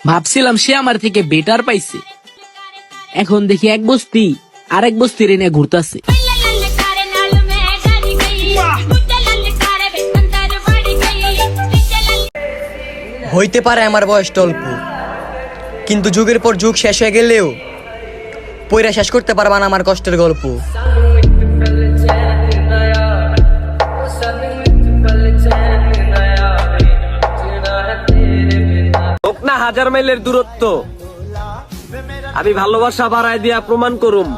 ভাবছিলাম সে আমার থেকে বেটার পাইছে, এখন দেখি এক বস্তি আরেক বস্তির এনে ঘুরতাছে। হইতে পারে আমার বয়স অল্প, কিন্তু যুগের পর যুগ শেষ হয়ে গেলেও পইরা শেষ করতে পারবা না আমার কষ্টের গল্প। হোক না 1000 মাইলের দূরত্ব, আমি ভালোবাসা বাড়ায় দিয়া প্রমাণ করুম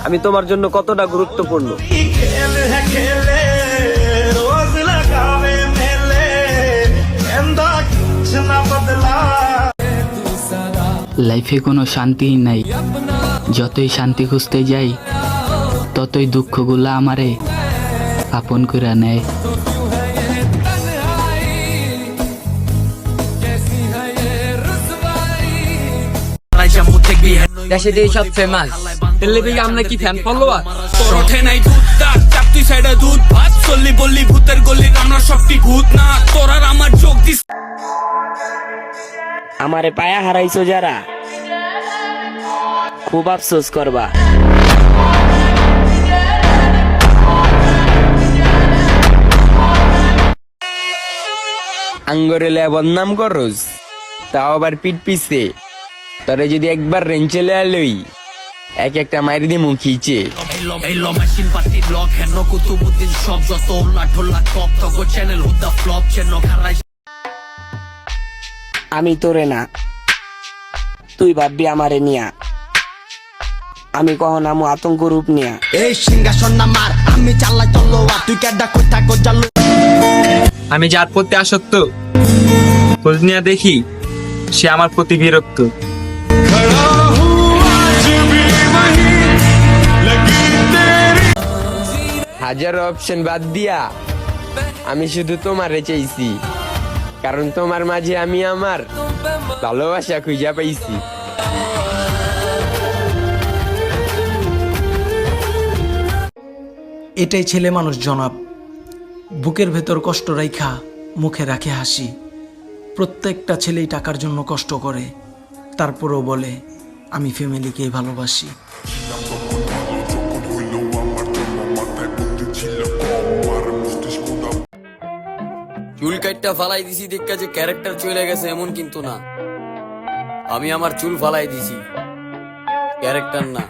আমি তোমার জন্য কতটা গুরুত্বপূর্ণ। লাইফে কোনো শান্তি নাই, যতই শান্তি খুঁজতে যাই ততই দুঃখগুলা আমারে আপন করে নেয়। দেশে দিয়ে সব ফেমাস, আমরা কি ফ্যান ফলোয়ার? ওঠে নাই দুধ দাঁত চাপতি সাইডে দুধ ভাত চল্লি বললি ভূতের গল্লি আমরা সবটি ভূত না তোর আর আমার চোখ দিস। আমারে পায়া হারাইছো যারা খুব আফসোস করবা। আঙ্গরেলে বদনাম করস, তাও আবার পিট পিছে। তরে যদি একবার রেঞ্চেলে আলই এক একটা মাইর দিয়ে মুখিছে। মেশিন পাতি ব্লক হেন কুতুবুদ্দিন সব যত লাঠোলা টপ তগো চ্যানেল হুদা ফ্লপ চেন খারাই। আমি তোরে না, তুই ভাববি আমারে নিয়া, আমি কখন আমু আতঙ্ক রূপ নিয়া। এই সিংহাসন নামার আমি চালাই তলোয়ার, তুই কেডা কই থাকো জালো। আমি যার প্রতি আসক্ত খোঁজ নিয়ে দেখি সে আমার প্রতি বিরক্ত। হাজারো অপশন বাদ দিয়া আমি শুধু তোমারে চাইছি, কারণ তোমার মাঝে আমি আমার ভালোবাসা খুঁজা পাইছি। এটাই ছেলে মানুষ জনাব, বুকের ভেতর কষ্ট রাইখা মুখে রাখে হাসি। প্রত্যেকটা ছেলেই টাকার জন্য কষ্ট করে, তারপরও বলে আমি ফ্যামিলিকেই ভালোবাসি। চুল কাটটা ফালাই দিছি দেখা যে ক্যারেক্টার চলে গেছে এমন কিন্তু না, আমি আমার চুল ফালাই দিছি, ক্যারেক্টার না।